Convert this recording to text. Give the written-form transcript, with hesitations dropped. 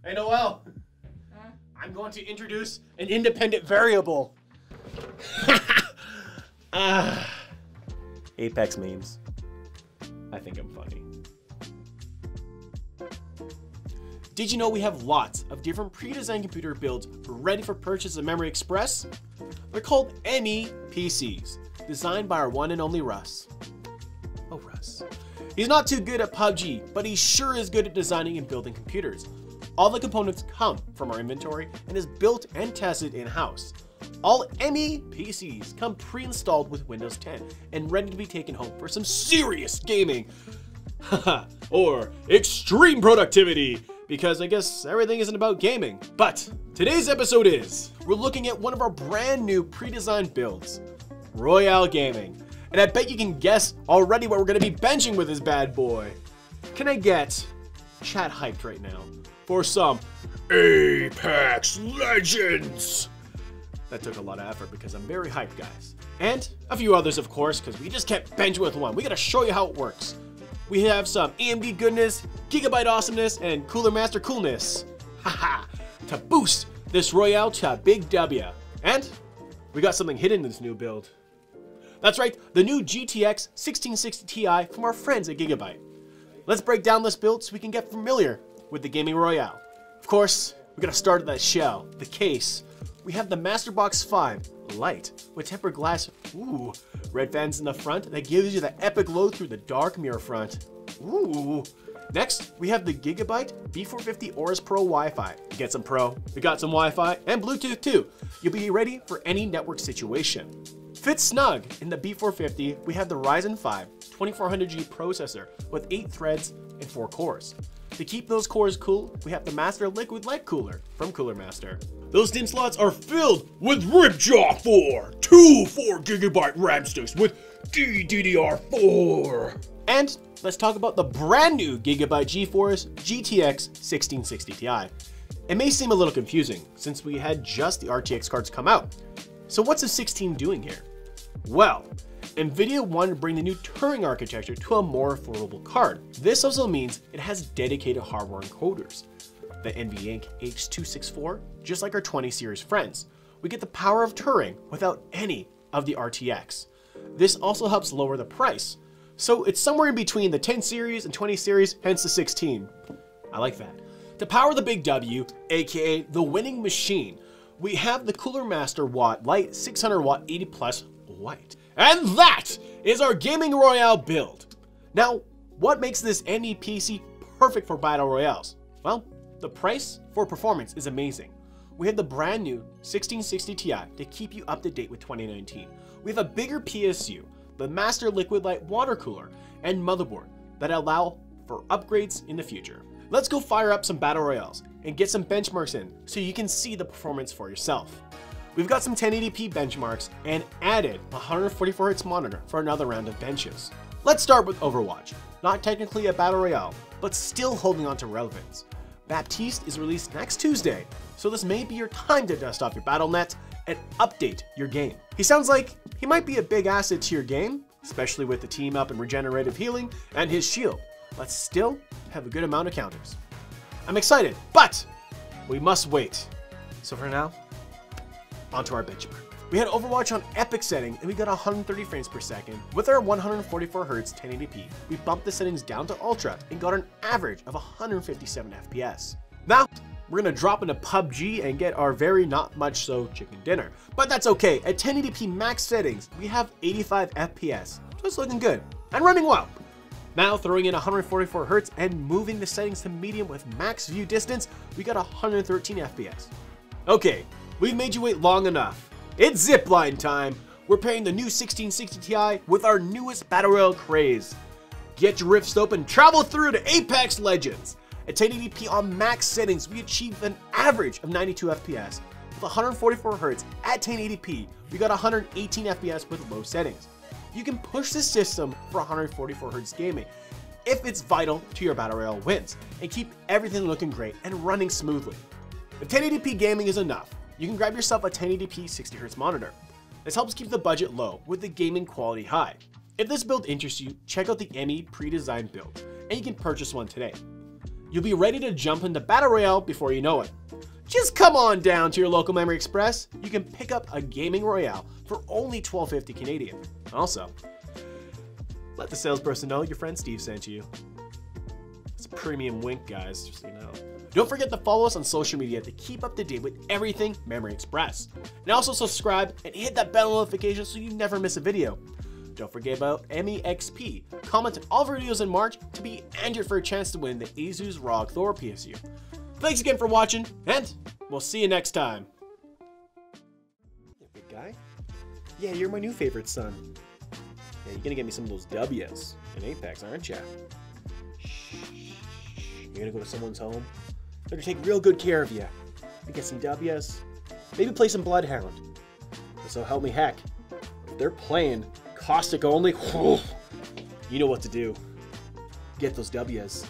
Hey Noelle, I'm going to introduce an independent variable. Apex memes. I think I'm funny. Did you know we have lots of different pre-designed computer builds ready for purchase at Memory Express? They're called ME PCs, designed by our one and only Russ. Oh, Russ. He's not too good at PUBG, but he sure is good at designing and building computers. All the components come from our inventory and is built and tested in-house. All ME PCs come pre-installed with Windows 10 and ready to be taken home for some serious gaming. Or extreme productivity, because I guess everything isn't about gaming. But today's episode is, we're looking at one of our brand new pre-designed builds, Royale Gaming. And I bet you can guess already what we're gonna be benching with this bad boy. Can I get chat hyped right now for some Apex Legends? That took a lot of effort because I'm very hyped, guys. And a few others, of course, because we just can't bench with one. We gotta show you how it works. We have some AMD goodness, Gigabyte awesomeness, and Cooler Master coolness. Haha! To boost this Royale to a big W. And we got something hidden in this new build. That's right, the new GTX 1660 Ti from our friends at Gigabyte. Let's break down this build so we can get familiar with the Gaming Royale. Of course, we gotta start at that shell, the case. We have the Master Box 5 Lite with tempered glass, ooh, red fans in the front that gives you the epic glow through the dark mirror front. Ooh. Next, we have the Gigabyte B450 Aorus Pro Wi-Fi. You get some Pro, we got some Wi-Fi, and Bluetooth too. You'll be ready for any network situation. Fits snug in the B450, we have the Ryzen 5 2400G processor with 8 threads and 4 cores. To keep those cores cool, we have the Master Liquid Light Cooler from Cooler Master. Those DIMM slots are filled with Ripjaw 4, two 4GB RAM sticks with DDR4. And let's talk about the brand new Gigabyte GeForce GTX 1660 Ti. It may seem a little confusing since we had just the RTX cards come out. So what's the 16 doing here? Well, NVIDIA wanted to bring the new Turing architecture to a more affordable card. This also means it has dedicated hardware encoders. The NVEnc H264, just like our 20 series friends. We get the power of Turing without any of the RTX. This also helps lower the price. So it's somewhere in between the 10 series and 20 series, hence the 16. I like that. To power the big W, aka the winning machine, we have the Cooler Master Watt Lite 600 watt 80 plus white. And that is our Gaming Royale build. Now, what makes this ME PC perfect for battle royales? Well, the price for performance is amazing. We have the brand new 1660 Ti to keep you up to date with 2019. We have a bigger PSU, the Master Liquid Light water cooler, and motherboard that allow for upgrades in the future. Let's go fire up some battle royales and get some benchmarks in so you can see the performance for yourself. We've got some 1080p benchmarks and added a 144Hz monitor for another round of benches. Let's start with Overwatch. Not technically a battle royale, but still holding on to relevance. Baptiste is released next Tuesday, so this may be your time to dust off your BattleNet and update your game. He sounds like he might be a big asset to your game, especially with the team up and regenerative healing and his shield, but still have a good amount of counters. I'm excited, but we must wait. So for now, onto our benchmark. We had Overwatch on epic setting and we got 130 frames per second. With our 144Hz 1080p, we bumped the settings down to ultra and got an average of 157 FPS. Now, we're gonna drop into PUBG and get our very not much so chicken dinner. But that's okay, at 1080p max settings, we have 85 FPS. So it's looking good and running well. Now throwing in 144Hz and moving the settings to medium with max view distance, we got 113 FPS. Okay, we've made you wait long enough. It's zipline time. We're pairing the new 1660 Ti with our newest Battle Royale craze. Get your rifts open, travel through to Apex Legends. At 1080p on max settings, we achieved an average of 92 FPS. With 144Hz at 1080p, we got 118 FPS with low settings. You can push the system for 144Hz gaming if it's vital to your Battle Royale wins, and keep everything looking great and running smoothly. If 1080p gaming is enough, you can grab yourself a 1080p 60Hz monitor. This helps keep the budget low with the gaming quality high. If this build interests you, check out the ME pre-designed build, and you can purchase one today. you'll be ready to jump into Battle Royale before you know it. Just come on down to your local Memory Express. You can pick up a Gaming Royale for only $12.50 Canadian. Also, let the salesperson know your friend Steve sent you. It's a premium wink, guys, just so you know. Don't forget to follow us on social media to keep up to date with everything Memory Express. And also subscribe and hit that bell notification so you never miss a video. Don't forget about MEXP. Comment on all videos in March to be entered for a chance to win the Asus ROG Thor PSU. Thanks again for watching, and we'll see you next time. Hey, big guy. Yeah, you're my new favorite son. Yeah, you're gonna get me some of those W's in Apex, aren't ya? Shh. You're gonna go to someone's home. They're gonna take real good care of you. You get some W's. Maybe play some Bloodhound. So help me heck. If they're playing Caustic only, you know what to do. Get those W's.